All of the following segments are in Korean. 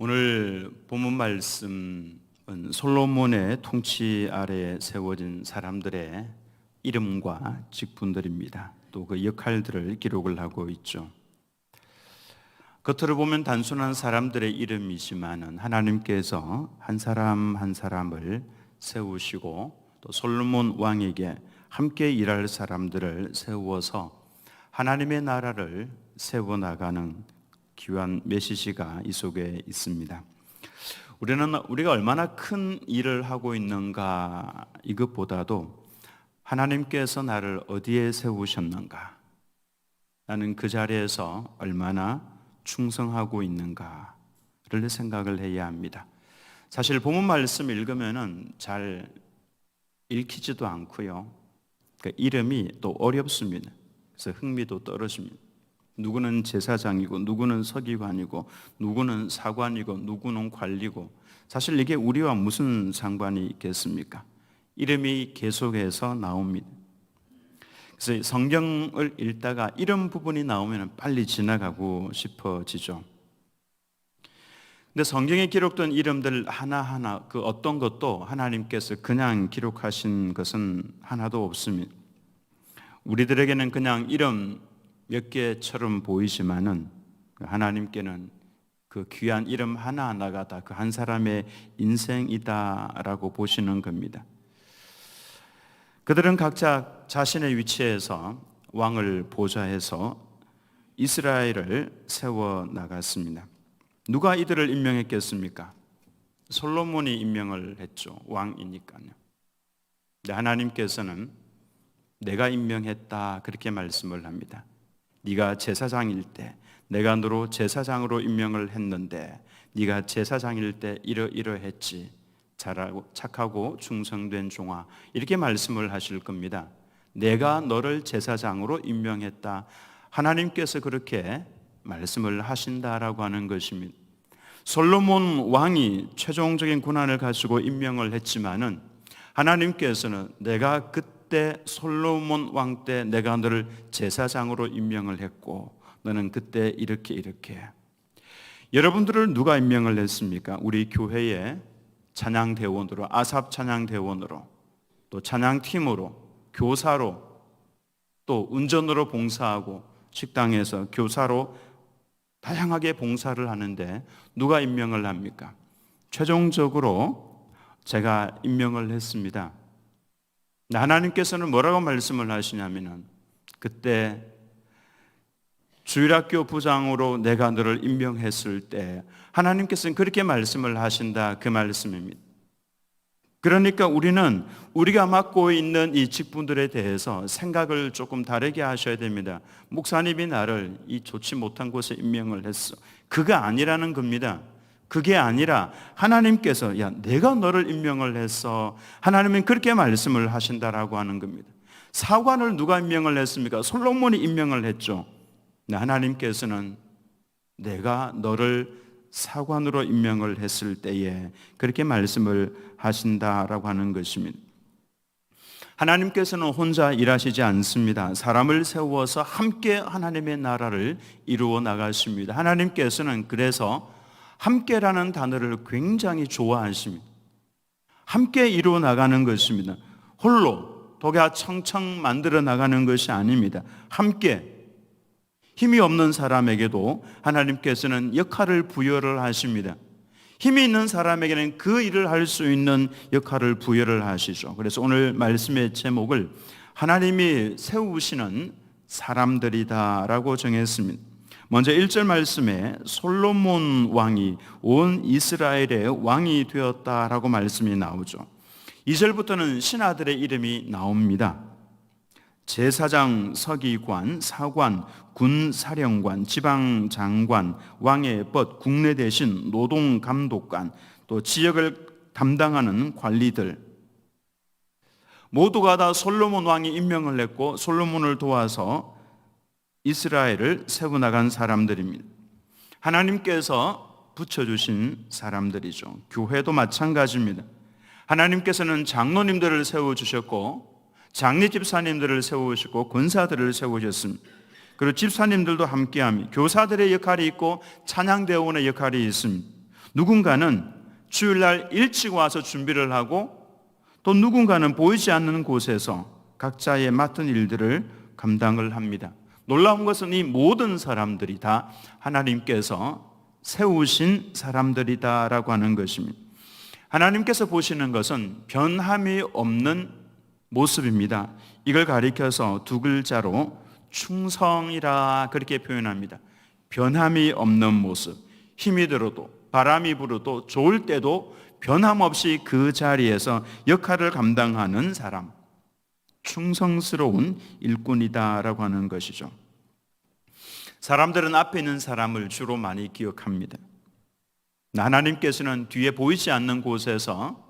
오늘 본문 말씀은 솔로몬의 통치 아래에 세워진 사람들의 이름과 직분들입니다. 또 그 역할들을 기록을 하고 있죠. 겉으로 보면 단순한 사람들의 이름이지만은 하나님께서 한 사람 한 사람을 세우시고 또 솔로몬 왕에게 함께 일할 사람들을 세워서 하나님의 나라를 세워나가는 귀한 메시지가 이 속에 있습니다. 우리가 얼마나 큰 일을 하고 있는가, 이것보다도 하나님께서 나를 어디에 세우셨는가, 나는 그 자리에서 얼마나 충성하고 있는가를 생각을 해야 합니다. 사실 본문 말씀 읽으면은 잘 읽히지도 않고요. 그 이름이 또 어렵습니다. 그래서 흥미도 떨어집니다. 누구는 제사장이고 누구는 서기관이고 누구는 사관이고 누구는 관리고, 사실 이게 우리와 무슨 상관이 있겠습니까? 이름이 계속해서 나옵니다. 그래서 성경을 읽다가 이런 부분이 나오면 빨리 지나가고 싶어지죠. 근데 성경에 기록된 이름들 하나하나 그 어떤 것도 하나님께서 그냥 기록하신 것은 하나도 없습니다. 우리들에게는 그냥 이름 몇 개처럼 보이지만은 하나님께는 그 귀한 이름 하나하나가 다 그 한 사람의 인생이다라고 보시는 겁니다. 그들은 각자 자신의 위치에서 왕을 보좌해서 이스라엘을 세워 나갔습니다. 누가 이들을 임명했겠습니까? 솔로몬이 임명을 했죠. 왕이니까요. 근데 하나님께서는 내가 임명했다 그렇게 말씀을 합니다. 네가 제사장일 때 내가 너로 제사장으로 임명을 했는데 네가 제사장일 때 이러이러했지. 잘하고 착하고 충성된 종아, 이렇게 말씀을 하실 겁니다. 내가 너를 제사장으로 임명했다. 하나님께서 그렇게 말씀을 하신다라고 하는 것입니다. 솔로몬 왕이 최종적인 권한을 가지고 임명을 했지만은 하나님께서는 내가 그때 솔로몬 왕 때 내가 너를 제사장으로 임명을 했고 너는 그때 이렇게 여러분들을 누가 임명을 했습니까? 우리 교회에 찬양대원으로, 아삽 찬양대원으로, 또 찬양팀으로, 교사로, 또 운전으로 봉사하고 식당에서 교사로 다양하게 봉사를 하는데 누가 임명을 합니까? 최종적으로 제가 임명을 했습니다. 하나님께서는 뭐라고 말씀을 하시냐면은 그때 주일학교 부장으로 내가 너를 임명했을 때 하나님께서는 그렇게 말씀을 하신다, 그 말씀입니다. 그러니까 우리는 우리가 맡고 있는 이 직분들에 대해서 생각을 조금 다르게 하셔야 됩니다. 목사님이 나를 이 좋지 못한 곳에 임명을 했어, 그거 아니라는 겁니다. 그게 아니라 하나님께서 야 내가 너를 임명을 했어, 하나님은 그렇게 말씀을 하신다라고 하는 겁니다. 사관을 누가 임명을 했습니까? 솔로몬이 임명을 했죠. 하나님께서는 내가 너를 사관으로 임명을 했을 때에 그렇게 말씀을 하신다라고 하는 것입니다. 하나님께서는 혼자 일하시지 않습니다. 사람을 세워서 함께 하나님의 나라를 이루어 나가십니다. 하나님께서는 그래서 함께라는 단어를 굉장히 좋아하십니다. 함께 이루어 나가는 것입니다. 홀로 독야청청 만들어 나가는 것이 아닙니다. 함께 힘이 없는 사람에게도 하나님께서는 역할을 부여를 하십니다. 힘이 있는 사람에게는 그 일을 할 수 있는 역할을 부여를 하시죠. 그래서 오늘 말씀의 제목을 하나님이 세우시는 사람들이다라고 정했습니다. 먼저 1절 말씀에 솔로몬 왕이 온 이스라엘의 왕이 되었다라고 말씀이 나오죠. 2절부터는 신하들의 이름이 나옵니다. 제사장, 서기관, 사관, 군사령관, 지방장관, 왕의 벗, 국내 대신, 노동감독관, 또 지역을 담당하는 관리들, 모두가 다 솔로몬 왕이 임명을 했고 솔로몬을 도와서 이스라엘을 세워나간 사람들입니다. 하나님께서 붙여주신 사람들이죠. 교회도 마찬가지입니다. 하나님께서는 장로님들을 세워주셨고 장례 집사님들을 세우시고 권사들을 세우셨습니다. 그리고 집사님들도 함께합니다. 교사들의 역할이 있고 찬양대원의 역할이 있습니다. 누군가는 주일날 일찍 와서 준비를 하고 또 누군가는 보이지 않는 곳에서 각자의 맡은 일들을 감당을 합니다. 놀라운 것은 이 모든 사람들이 다 하나님께서 세우신 사람들이다라고 하는 것입니다. 하나님께서 보시는 것은 변함이 없는 모습입니다. 이걸 가리켜서 두 글자로 충성이라 그렇게 표현합니다. 변함이 없는 모습, 힘이 들어도 바람이 불어도 좋을 때도 변함없이 그 자리에서 역할을 감당하는 사람, 충성스러운 일꾼이다라고 하는 것이죠. 사람들은 앞에 있는 사람을 주로 많이 기억합니다. 하나님께서는 뒤에 보이지 않는 곳에서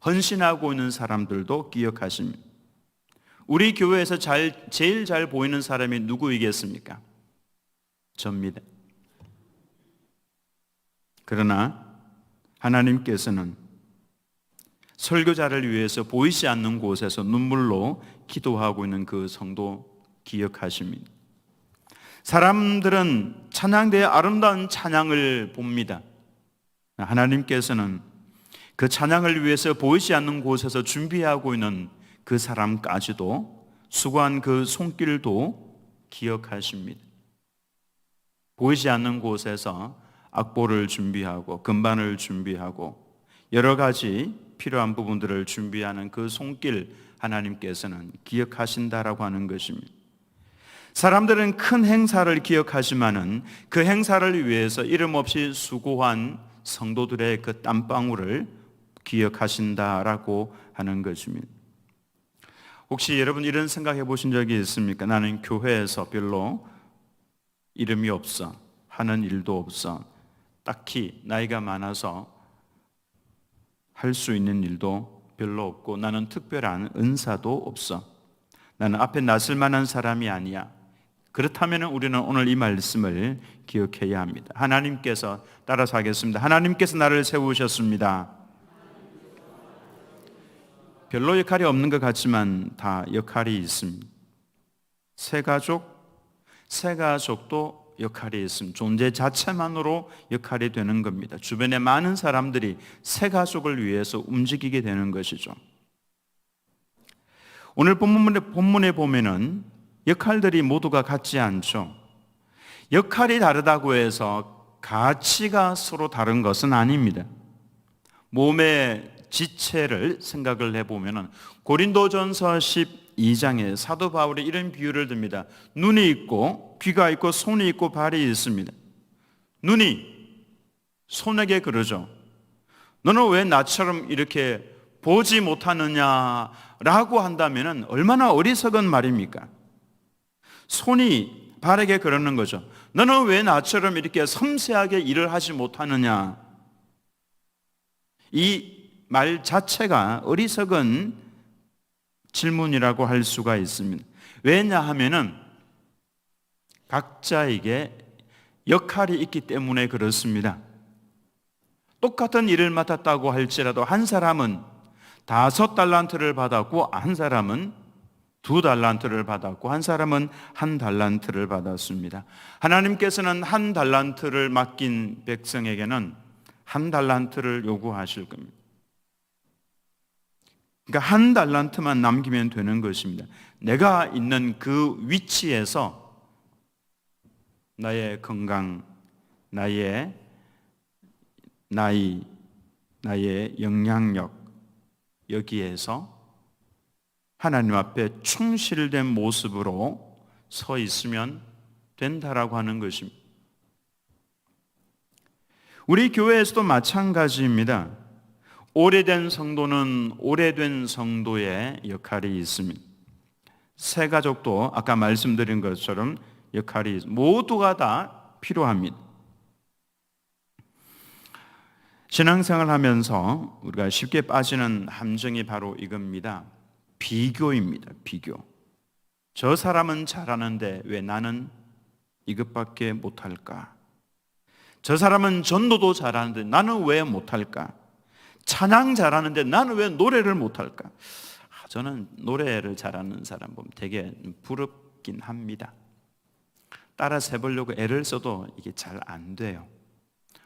헌신하고 있는 사람들도 기억하십니다. 우리 교회에서 제일 잘 보이는 사람이 누구이겠습니까? 접니다. 그러나 하나님께서는 설교자를 위해서 보이지 않는 곳에서 눈물로 기도하고 있는 그 성도 기억하십니다. 사람들은 찬양대의 아름다운 찬양을 봅니다. 하나님께서는 그 찬양을 위해서 보이지 않는 곳에서 준비하고 있는 그 사람까지도 수고한 그 손길도 기억하십니다. 보이지 않는 곳에서 악보를 준비하고 금반을 준비하고 여러 가지 필요한 부분들을 준비하는 그 손길 하나님께서는 기억하신다라고 하는 것입니다. 사람들은 큰 행사를 기억하지만은 그 행사를 위해서 이름 없이 수고한 성도들의 그 땀방울을 기억하신다라고 하는 것입니다. 혹시 여러분 이런 생각해 보신 적이 있습니까? 나는 교회에서 별로 이름이 없어, 하는 일도 없어, 딱히 나이가 많아서 할 수 있는 일도 별로 없고 나는 특별한 은사도 없어, 나는 앞에 나설 만한 사람이 아니야. 그렇다면 우리는 오늘 이 말씀을 기억해야 합니다. 하나님께서, 따라서 하겠습니다. 하나님께서 나를 세우셨습니다. 별로 역할이 없는 것 같지만 다 역할이 있습니다. 새 가족도 역할이 있습니다. 존재 자체만으로 역할이 되는 겁니다. 주변에 많은 사람들이 새 가족을 위해서 움직이게 되는 것이죠. 오늘 본문에 보면은 역할들이 모두가 같지 않죠. 역할이 다르다고 해서 가치가 서로 다른 것은 아닙니다. 몸의 지체를 생각을 해보면 고린도전서 12장에 사도 바울이 이런 비유를 듭니다. 눈이 있고 귀가 있고 손이 있고 발이 있습니다. 눈이 손에게 그러죠. 너는 왜 나처럼 이렇게 보지 못하느냐라고 한다면 얼마나 어리석은 말입니까? 손이 발에게 그러는 거죠. 너는 왜 나처럼 이렇게 섬세하게 일을 하지 못하느냐? 이 말 자체가 어리석은 질문이라고 할 수가 있습니다. 왜냐하면은 각자에게 역할이 있기 때문에 그렇습니다. 똑같은 일을 맡았다고 할지라도 한 사람은 5달란트를 받았고 한 사람은 2달란트를 받았고 한 사람은 1달란트를 받았습니다. 하나님께서는 1달란트를 맡긴 백성에게는 1달란트를 요구하실 겁니다. 그러니까 1달란트만 남기면 되는 것입니다. 내가 있는 그 위치에서 나의 건강, 나의 나이, 나의 영향력, 여기에서 하나님 앞에 충실된 모습으로 서 있으면 된다라고 하는 것입니다. 우리 교회에서도 마찬가지입니다. 오래된 성도는 오래된 성도의 역할이 있습니다. 새 가족도 아까 말씀드린 것처럼 역할이 모두가 다 필요합니다. 신앙생활 하면서 우리가 쉽게 빠지는 함정이 바로 이겁니다. 비교입니다. 비교. 저 사람은 잘하는데 왜 나는 이것밖에 못할까? 저 사람은 전도도 잘하는데 나는 왜 못할까? 찬양 잘하는데 나는 왜 노래를 못할까? 저는 노래를 잘하는 사람 보면 되게 부럽긴 합니다. 따라서 해보려고 애를 써도 이게 잘 안 돼요.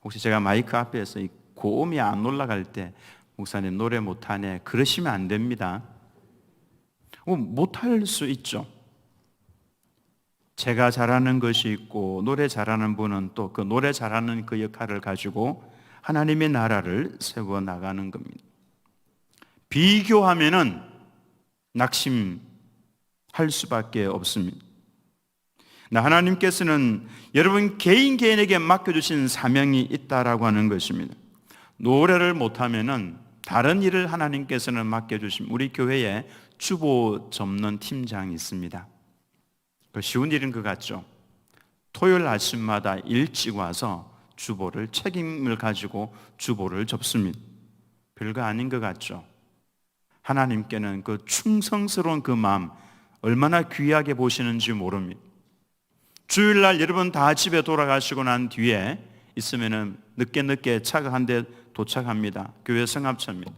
혹시 제가 마이크 앞에서 이 고음이 안 올라갈 때 목사님 노래 못하네 그러시면 안 됩니다. 못할 수 있죠. 제가 잘하는 것이 있고 노래 잘하는 분은 또 그 노래 잘하는 그 역할을 가지고 하나님의 나라를 세워나가는 겁니다. 비교하면은 낙심할 수밖에 없습니다. 하나님께서는 여러분 개인에게 맡겨주신 사명이 있다라고 하는 것입니다. 노래를 못하면은 다른 일을 하나님께서는 맡겨주신 우리 교회에 주보 접는 팀장이 있습니다. 쉬운 일인 것 같죠? 토요일 아침마다 일찍 와서 주보를 책임을 가지고 주보를 접습니다. 별거 아닌 것 같죠? 하나님께는 그 충성스러운 그 마음 얼마나 귀하게 보시는지 모릅니다. 주일날 여러분 다 집에 돌아가시고 난 뒤에 있으면은 늦게 차가 한 대 도착합니다. 교회 성합차입니다.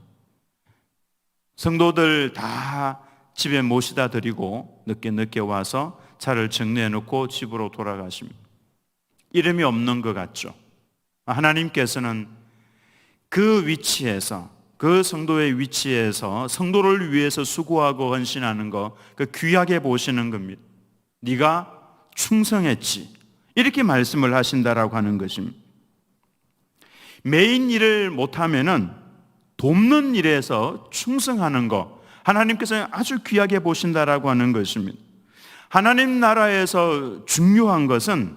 성도들 다 집에 모시다 드리고 늦게 와서 차를 정리해 놓고 집으로 돌아가십니다. 이름이 없는 것 같죠? 하나님께서는 그 위치에서 그 성도의 위치에서 성도를 위해서 수고하고 헌신하는 거 그 귀하게 보시는 겁니다. 네가 충성했지 이렇게 말씀을 하신다라고 하는 것입니다. 메인 일을 못하면은 돕는 일에서 충성하는 거 하나님께서는 아주 귀하게 보신다라고 하는 것입니다. 하나님 나라에서 중요한 것은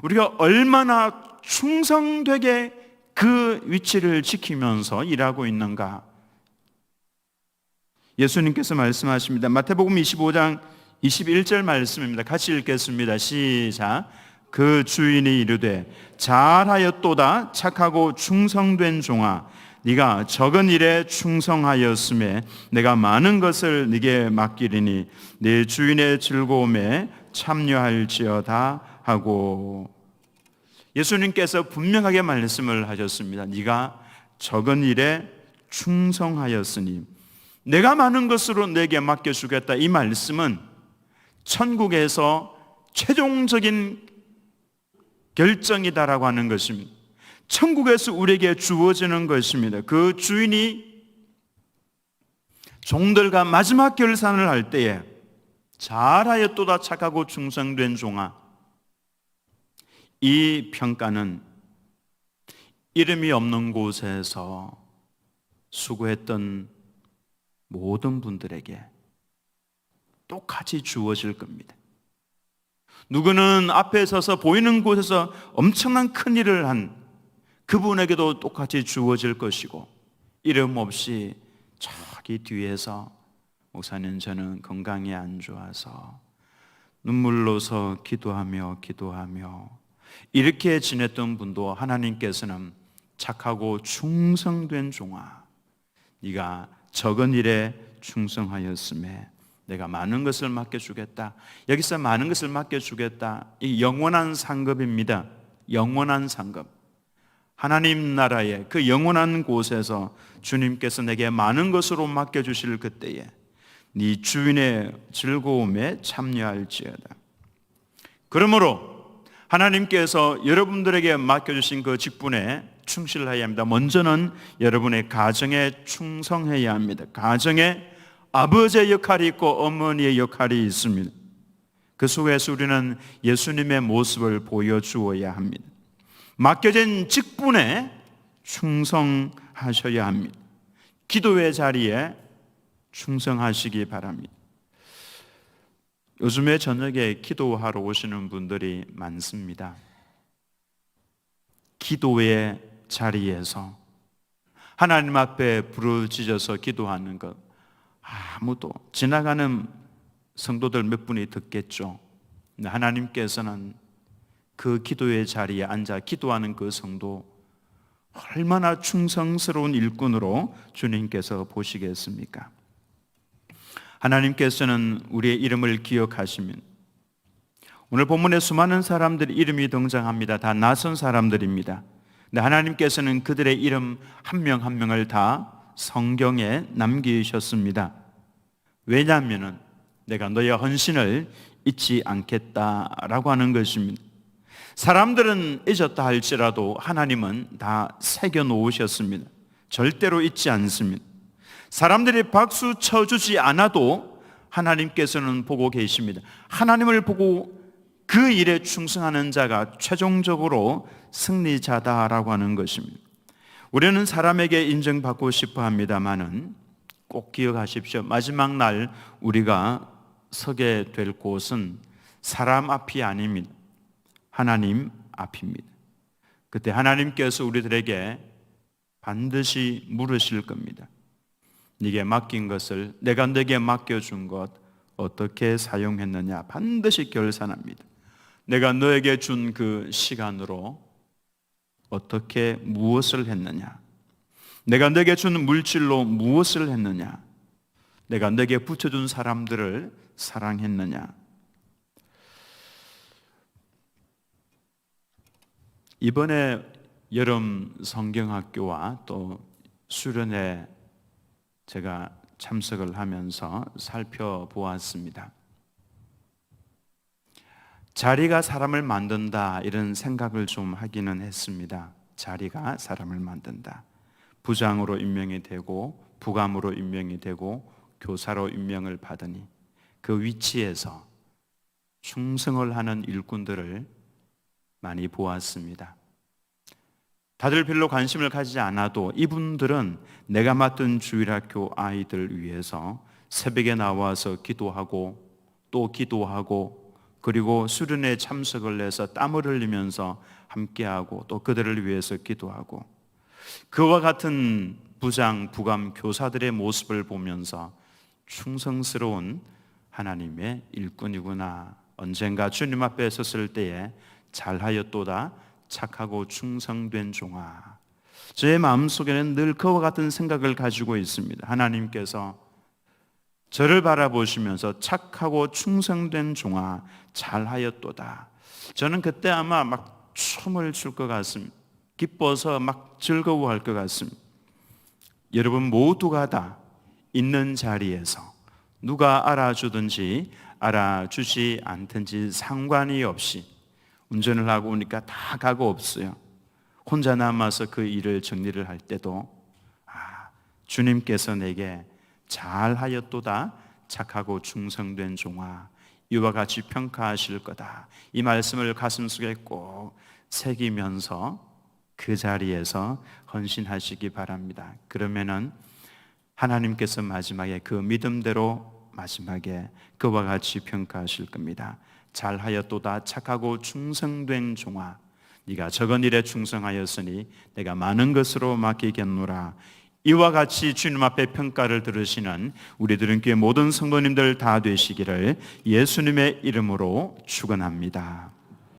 우리가 얼마나 충성되게 그 위치를 지키면서 일하고 있는가. 예수님께서 말씀하십니다. 마태복음 25장 21절 말씀입니다. 같이 읽겠습니다. 시작. 그 주인이 이르되 잘하였도다 착하고 충성된 종아 네가 적은 일에 충성하였음에 내가 많은 것을 네게 맡기리니 네 주인의 즐거움에 참여할지어다 하고 예수님께서 분명하게 말씀을 하셨습니다. 네가 적은 일에 충성하였으니 내가 많은 것으로 내게 맡겨주겠다. 이 말씀은 천국에서 최종적인 결정이다라고 하는 것입니다. 천국에서 우리에게 주어지는 것입니다. 그 주인이 종들과 마지막 결산을 할 때에 잘하였도다 착하고 충성된 종아, 이 평가는 이름이 없는 곳에서 수고했던 모든 분들에게 똑같이 주어질 겁니다. 누구는 앞에 서서 보이는 곳에서 엄청난 큰 일을 한 그분에게도 똑같이 주어질 것이고, 이름 없이 저기 뒤에서 목사님 저는 건강이 안 좋아서 눈물로서 기도하며 이렇게 지냈던 분도 하나님께서는 착하고 충성된 종아, 네가 적은 일에 충성하였음에 내가 많은 것을 맡겨주겠다. 여기서 많은 것을 맡겨주겠다, 이 영원한 상급입니다. 영원한 상급. 하나님 나라의 그 영원한 곳에서 주님께서 내게 많은 것으로 맡겨주실 그때에 네 주인의 즐거움에 참여할지어다. 그러므로 하나님께서 여러분들에게 맡겨주신 그 직분에 충실해야 합니다. 먼저는 여러분의 가정에 충성해야 합니다. 가정에 아버지의 역할이 있고 어머니의 역할이 있습니다. 그 속에서 우리는 예수님의 모습을 보여주어야 합니다. 맡겨진 직분에 충성하셔야 합니다. 기도의 자리에 충성하시기 바랍니다. 요즘에 저녁에 기도하러 오시는 분들이 많습니다. 기도의 자리에서 하나님 앞에 부르짖어서 기도하는 것, 아무도 지나가는 성도들 몇 분이 듣겠죠. 하나님께서는 그 기도의 자리에 앉아 기도하는 그 성도 얼마나 충성스러운 일꾼으로 주님께서 보시겠습니까? 하나님께서는 우리의 이름을 기억하시면, 오늘 본문에 수많은 사람들의 이름이 등장합니다. 다 낯선 사람들입니다. 근데 하나님께서는 그들의 이름 한 명 한 명을 다 성경에 남기셨습니다. 왜냐하면 내가 너의 헌신을 잊지 않겠다라고 하는 것입니다. 사람들은 잊었다 할지라도 하나님은 다 새겨 놓으셨습니다. 절대로 잊지 않습니다. 사람들이 박수 쳐주지 않아도 하나님께서는 보고 계십니다. 하나님을 보고 그 일에 충성하는 자가 최종적으로 승리자다라고 하는 것입니다. 우리는 사람에게 인정받고 싶어 합니다만은 꼭 기억하십시오. 마지막 날 우리가 서게 될 곳은 사람 앞이 아닙니다. 하나님 앞입니다. 그때 하나님께서 우리들에게 반드시 물으실 겁니다. 네게 맡긴 것을, 내가 네게 맡겨준 것 어떻게 사용했느냐 반드시 결산합니다. 내가 너에게 준 그 시간으로 어떻게 무엇을 했느냐, 내가 네게 준 물질로 무엇을 했느냐, 내가 네게 붙여준 사람들을 사랑했느냐. 이번에 여름 성경학교와 또 수련회 제가 참석을 하면서 살펴보았습니다. 자리가 사람을 만든다 이런 생각을 좀 하기는 했습니다. 자리가 사람을 만든다. 부장으로 임명이 되고 부감으로 임명이 되고 교사로 임명을 받으니 그 위치에서 충성을 하는 일꾼들을 많이 보았습니다. 다들 별로 관심을 가지지 않아도 이분들은 내가 맡은 주일학교 아이들 위해서 새벽에 나와서 기도하고 또 기도하고 그리고 수련회에 참석을 해서 땀을 흘리면서 함께하고 또 그들을 위해서 기도하고 그와 같은 부장, 부감, 교사들의 모습을 보면서 충성스러운 하나님의 일꾼이구나. 언젠가 주님 앞에 섰을 때에 잘하였도다 착하고 충성된 종아. 제 마음속에는 늘 그와 같은 생각을 가지고 있습니다. 하나님께서 저를 바라보시면서 착하고 충성된 종아 잘하였도다. 저는 그때 아마 막 춤을 출 것 같습니다. 기뻐서 막 즐거워할 것 같습니다. 여러분 모두가 다 있는 자리에서 누가 알아주든지 알아주지 않든지 상관이 없이 운전을 하고 오니까 다 가고 없어요. 혼자 남아서 그 일을 정리를 할 때도 주님께서 내게 잘하였도다 착하고 충성된 종아 이와 같이 평가하실 거다. 이 말씀을 가슴속에 꼭 새기면서 그 자리에서 헌신하시기 바랍니다. 그러면은 하나님께서 마지막에 그 믿음대로 마지막에 그와 같이 평가하실 겁니다. 잘하였도다 착하고 충성된 종아 네가 적은 일에 충성하였으니 내가 많은 것으로 맡기겠노라. 이와 같이 주님 앞에 평가를 들으시는 우리들은 교회 모든 성도님들 다 되시기를 예수님의 이름으로 축원합니다.